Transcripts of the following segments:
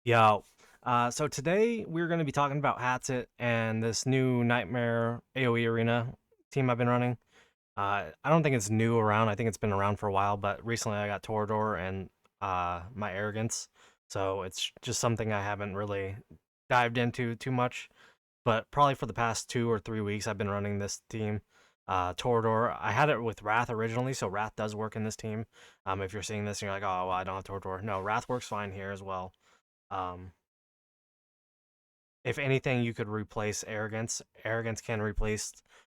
Yo, so today we're going to be talking about Hattsut and this new Nightmare AoE arena team I've been running. I don't think it's new around. I think it's been around for a while, but recently I got Torador and my Arrogance, so it's just something I haven't really dived into too much. But probably for the past 2 or 3 weeks, I've been running this team. Torador, I had it with Wrath originally, so Wrath does work in this team. If you're seeing this and you're like, oh, well, I don't have Torador. No, Wrath works fine here as well. Um, if anything, you could replace arrogance. Arrogance can replace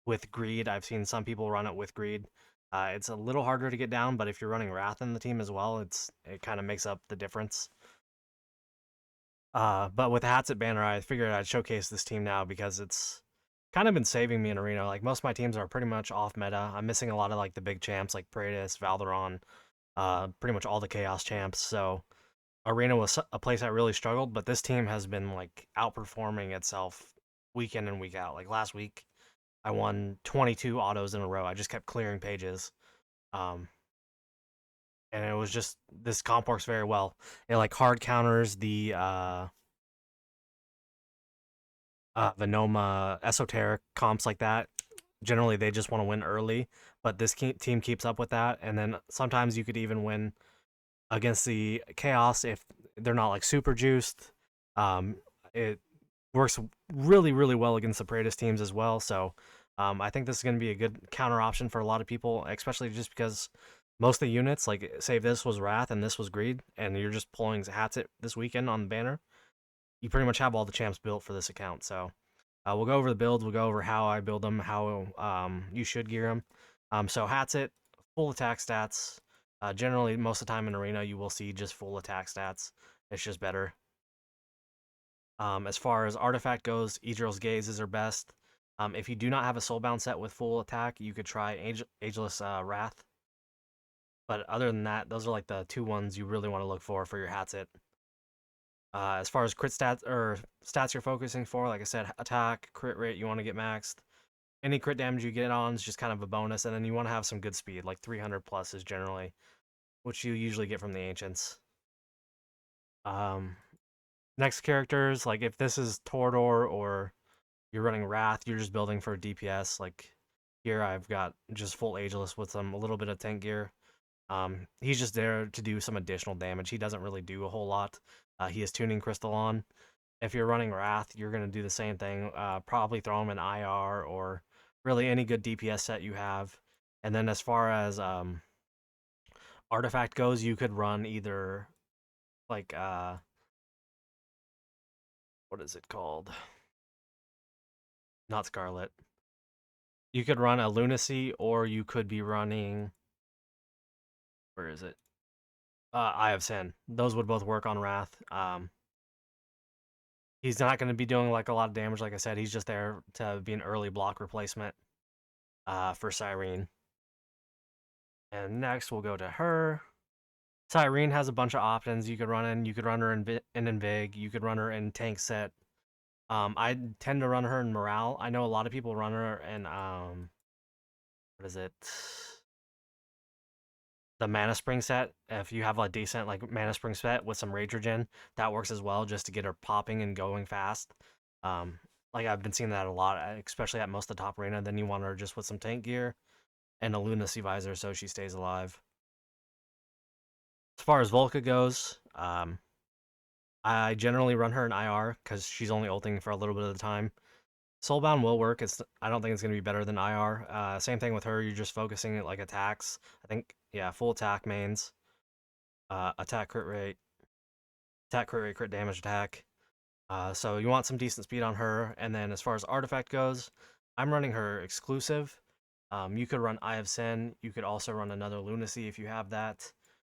with greed. I've seen some people run it with greed. It's a little harder to get down, but if you're running wrath in the team as well, it kind of makes up the difference. But with the Hattsut banner, I figured I'd showcase this team now because it's kind of been saving me in arena. Like most of my teams are pretty much off meta. I'm missing a lot of like the big champs like Praetus, Valderon, pretty much all the Chaos champs. So Arena was a place I really struggled, but this team has been like outperforming itself week in and week out. Like last week, I won 22 autos in a row. I just kept clearing pages. Um, and it was just this comp works very well. It like hard counters the Venoma esoteric comps like that. Generally, they just want to win early, but this team keeps up with that. And then sometimes you could even win against the chaos if they're not like super juiced. Um, it works really, really well against the Praetus teams as well. So I think this is going to be a good counter option for a lot of people, especially just because most of the units, like say if this was Wrath and this was Greed, and you're just pulling Hatsit this weekend on the banner, you pretty much have all the champs built for this account. So we'll go over the builds. We'll go over how I build them, how you should gear them. So Hatsit, full attack stats. Generally, most of the time in arena, you will see just full attack stats. It's just better. As far as artifact goes, Idril's Gaze is her best. If you do not have a soulbound set with full attack, you could try Ageless Wrath. But other than that, those are like the two ones you really want to look for your Hatsit. As far as crit stats or stats you're focusing for, like I said, attack, crit rate, you want to get maxed. Any crit damage you get on is just kind of a bonus, and then you want to have some good speed, like 300 plus is generally which you usually get from the ancients. Um, Next characters, like if this is Torador or you're running Wrath, you're just building for DPS. Like here, I've got just full Ageless with some a little bit of tank gear. He's just there to do some additional damage. He doesn't really do a whole lot. He has Tuning Crystal on. If you're running Wrath, you're gonna do the same thing. Probably throw him in IR or really any good DPS set you have. And then as far as artifact goes, you could run either like what is it called? Not Scarlet. You could run a Lunacy, or you could be running. Where is it? Eye of Sin. Those would both work on Wrath. He's not going to be doing like a lot of damage, like I said. He's just there to be an early block replacement for Cyrene. And next, we'll go to her. Cyrene has a bunch of options you could run in. You could run her in Invig. You could run her in tank set. I tend to run her in Morale. I know a lot of people run her in what is it? The Mana Spring set. If you have a decent like Mana Spring set with some Rage Regen, that works as well just to get her popping and going fast. Um, like I've been seeing that a lot, especially at most of the top arena. Then you want her just with some tank gear and a Lunacy visor so she stays alive. As far as Volca goes, I generally run her in IR because she's only ulting for a little bit of the time. Soulbound will work. I don't think it's gonna be better than IR. Same thing with her. You're just focusing at like attacks. I think yeah, full attack mains. Attack crit rate, crit damage attack. So you want some decent speed on her. And then as far as artifact goes, I'm running her exclusive. You could run Eye of Sin. You could also run another Lunacy if you have that.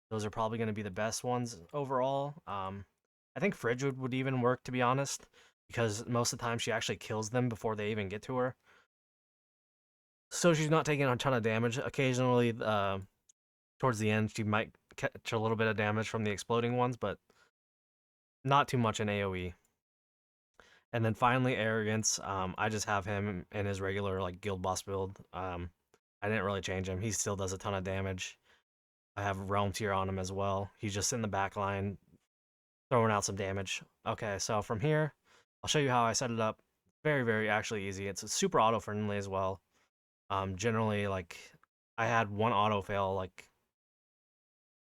Those are probably going to be the best ones overall. I think Frigid would even work, to be honest, because most of the time she actually kills them before they even get to her. So she's not taking a ton of damage. Occasionally, towards the end, she might catch a little bit of damage from the exploding ones, but not too much in AoE. And then finally, Arrogance. I just have him in his regular like guild boss build. I didn't really change him. He still does a ton of damage. I have Realm Tier on him as well. He's just in the back line, throwing out some damage. Okay, so from here, I'll show you how I set it up. Very, very actually easy. It's super auto friendly as well. Generally, like I had one auto fail like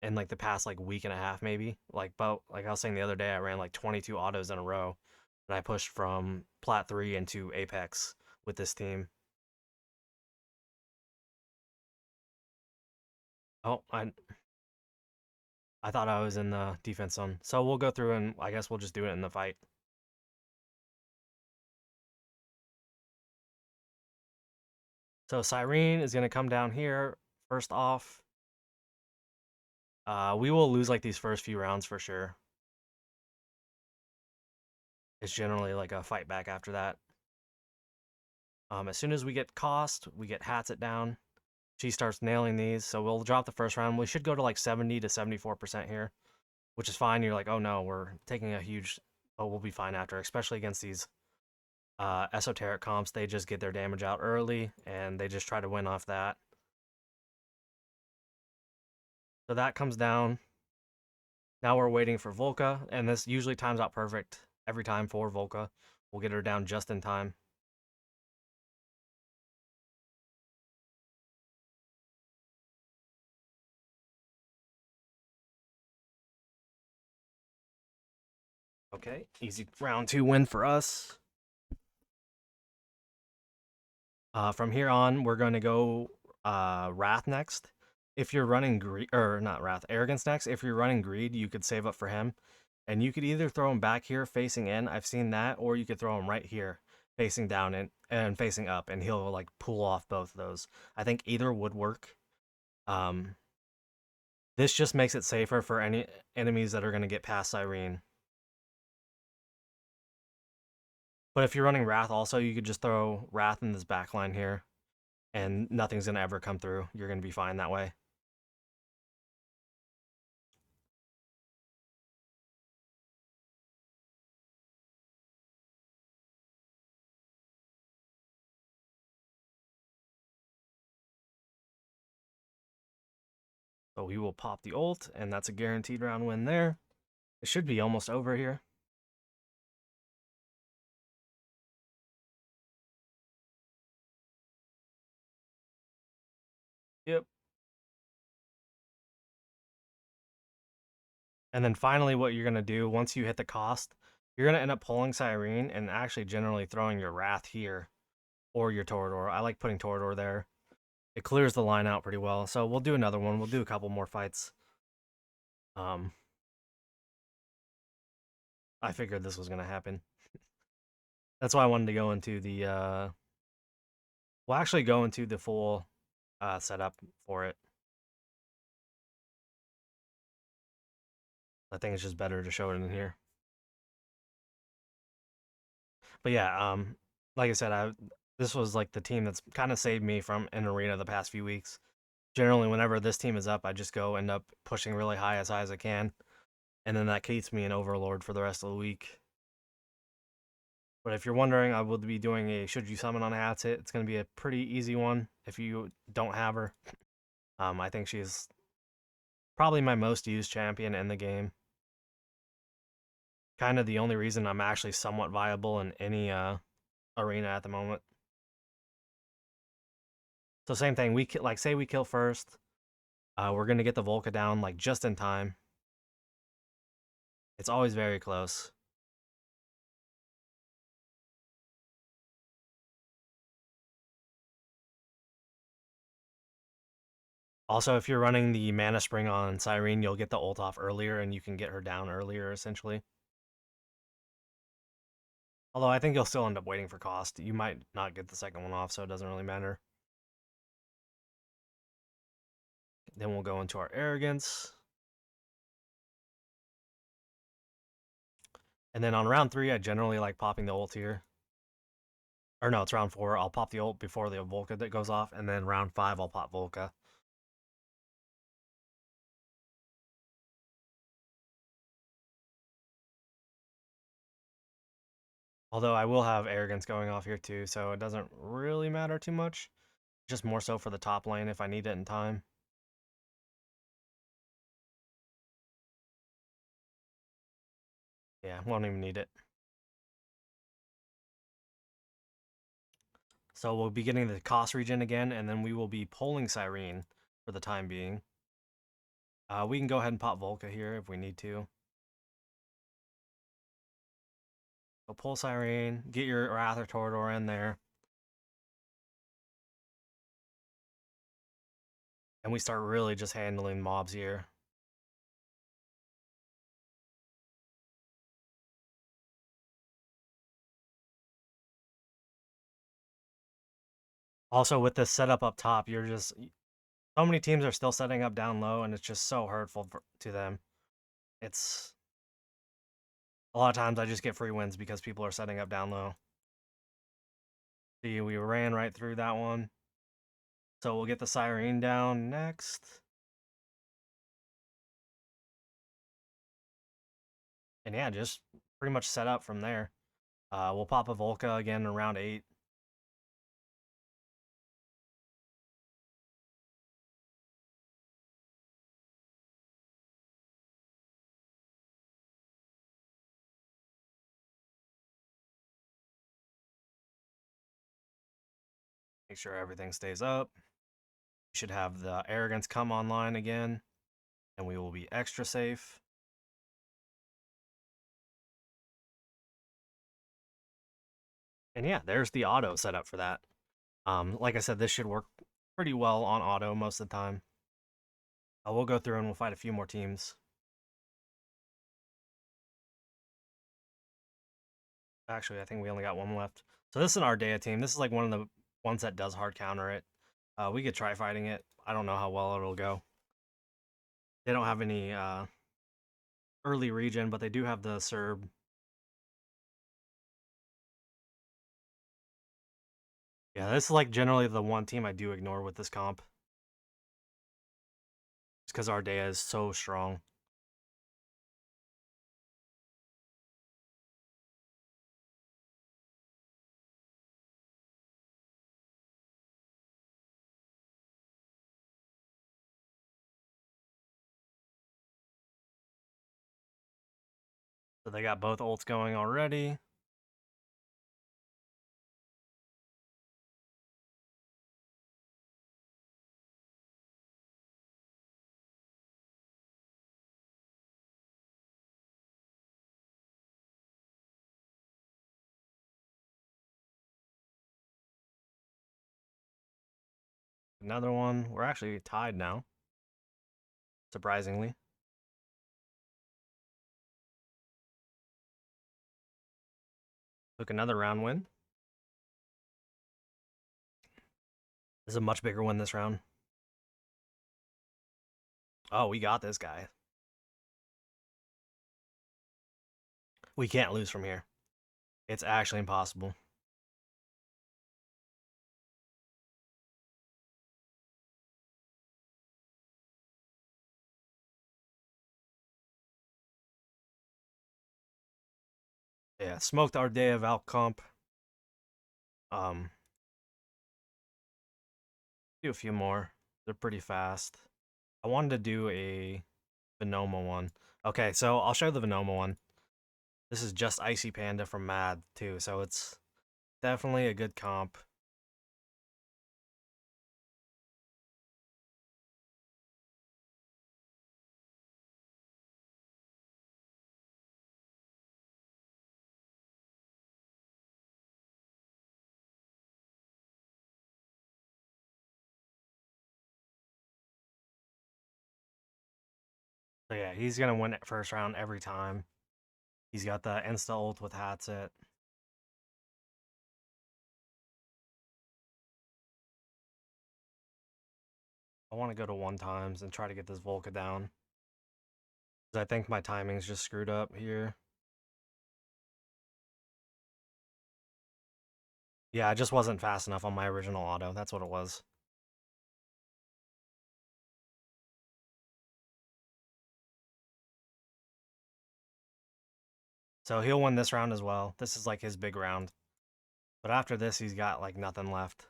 in like the past like week and a half maybe. But like I was saying the other day, I ran like 22 autos in a row, and I pushed from Plat 3 into Apex with this team. Oh, I thought I was in the defense zone. So we'll go through and I guess we'll just do it in the fight. So Cyrene is gonna come down here first off. We will lose like these first few rounds for sure. It's generally like a fight back after that. As soon as we get cost, we get Hatssut down. She starts nailing these, so we'll drop the first round. We should go to like 70 to 74% here, which is fine. You're like, oh no, we're taking a huge, but we'll be fine after, especially against these esoteric comps. They just get their damage out early, and they just try to win off that. So that comes down. Now we're waiting for Volca, and this usually times out perfect every time for Volca. We'll get her down just in time. Okay, easy round 2 win for us. From here on, we're going to go Wrath next. If you're running Greed, or not Wrath, Arrogance next. If you're running Greed, you could save up for him. And you could either throw him back here facing in, I've seen that, or you could throw him right here facing down and facing up, and he'll like pull off both of those. I think either would work. Um, this just makes it safer for any enemies that are going to get past Cyrene. But if you're running Wrath also, you could just throw Wrath in this backline here, and nothing's going to ever come through. You're going to be fine that way. But we will pop the ult, and that's a guaranteed round win there. It should be almost over here. Yep. And then finally, what you're going to do once you hit the cost, you're going to end up pulling Cyrene and actually generally throwing your Wrath here or your Torador. I like putting Torador there. It clears the line out pretty well. So we'll do another one. We'll do a couple more fights. I figured this was going to happen. That's why I wanted to go into the, we'll actually go into the full setup for it. I think it's just better to show it in here. But yeah, like I said, this was like the team that's kind of saved me from an arena the past few weeks. Generally, whenever this team is up, I just go end up pushing really high as I can, and then that keeps me an overlord for the rest of the week. But if you're wondering, I will be doing a should you summon on Hatssut. It's going to be a pretty easy one if you don't have her. I think she's probably my most used champion in the game. Kind of the only reason I'm actually somewhat viable in any arena at the moment. So same thing. We like say we kill first. We're gonna get the Volca down like just in time. It's always very close. Also, if you're running the Mana Spring on Cyrene, you'll get the ult off earlier and you can get her down earlier, essentially. Although I think you'll still end up waiting for cost. You might not get the second one off, so it doesn't really matter. Then we'll go into our Arrogance. And then on round 3, I generally like popping the ult here. Or no, it's round 4. I'll pop the ult before the Volca that goes off, and then round 5, I'll pop Volca. Although I will have Arrogance going off here too, so it doesn't really matter too much. Just more so for the top lane if I need it in time. Yeah, won't even need it. So we'll be getting the cost regen again, and then we will be pulling Cyrene for the time being. We can go ahead and pop Volca here if we need to. So pull Cyrene, get your Wrath or Torador in there. And we start really just handling mobs here. Also, with this setup up top, you're just... So many teams are still setting up down low, and it's just so hurtful to them. It's... A lot of times I just get free wins because people are setting up down low. See, we ran right through that one. So we'll get the Cyrene down next. And yeah, just pretty much set up from there. We'll pop a Volca again in round 8. Make sure everything stays up. We should have the Arrogance come online again, and we will be extra safe. And yeah, there's the auto setup for that. Like I said, this should work pretty well on auto most of the time. We'll go through and we'll fight a few more teams. Actually, I think we only got one left. So this is an Ardea team. This is like one of the ones that does hard counter it. We could try fighting it. I don't know how well it'll go. They don't have any early regen, but they do have the Serb. Yeah, this is like generally the one team I do ignore with this comp. Just because Ardea is so strong. So they got both ults going already. Another one. We're actually tied now, surprisingly. Took another round win. This is a much bigger one this round. Oh, we got this guy. We can't lose from here. It's actually impossible. Yeah, smoked Ardea Valk comp. Do a few more. They're pretty fast. I wanted to do a Venoma one. Okay, so I'll show the Venoma one. This is just Icy Panda from Mad, too, so it's definitely a good comp. So yeah, he's gonna win it first round every time. He's got the insta ult with Hattsut. I want to go to 1 times and try to get this Volca down. Because I think my timing's just screwed up here. Yeah, I just wasn't fast enough on my original auto. That's what it was. So he'll win this round as well. This is like his big round. But after this, he's got like nothing left.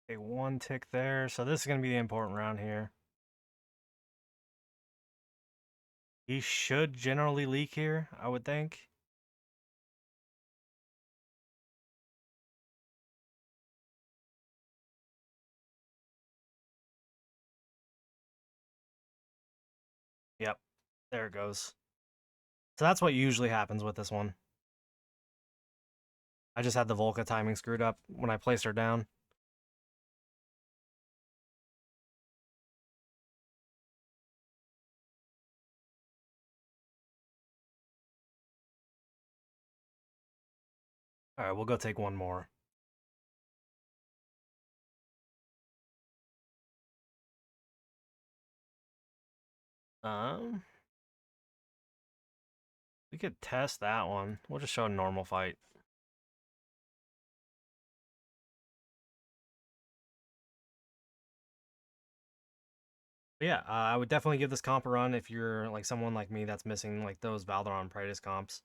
Okay, 1 tick there. So this is going to be the important round here. He should generally leak here, I would think. Yep, there it goes. So that's what usually happens with this one. I just had the Volca timing screwed up when I placed her down. All right, we'll go take one more. Um, we could test that one. We'll just show a normal fight. But yeah, I would definitely give this comp a run if you're like someone like me that's missing like those Valderon Praetus comps.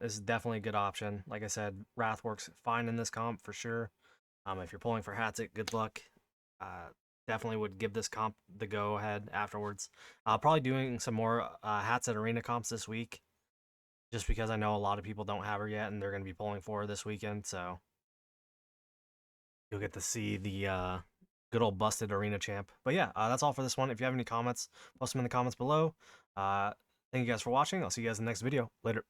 This is definitely a good option. Like I said, Wrath works fine in this comp for sure. If you're pulling for Hatssut, good luck. Uh, Definitely would give this comp the go ahead afterwards. Probably doing some more Hattsut Arena comps this week, just because I know a lot of people don't have her yet and they're going to be pulling for her this weekend. So you'll get to see the good old busted arena champ. But yeah, that's all for this one. If you have any comments, post them in the comments below. Thank you guys for watching. I'll see you guys in the next video. Later.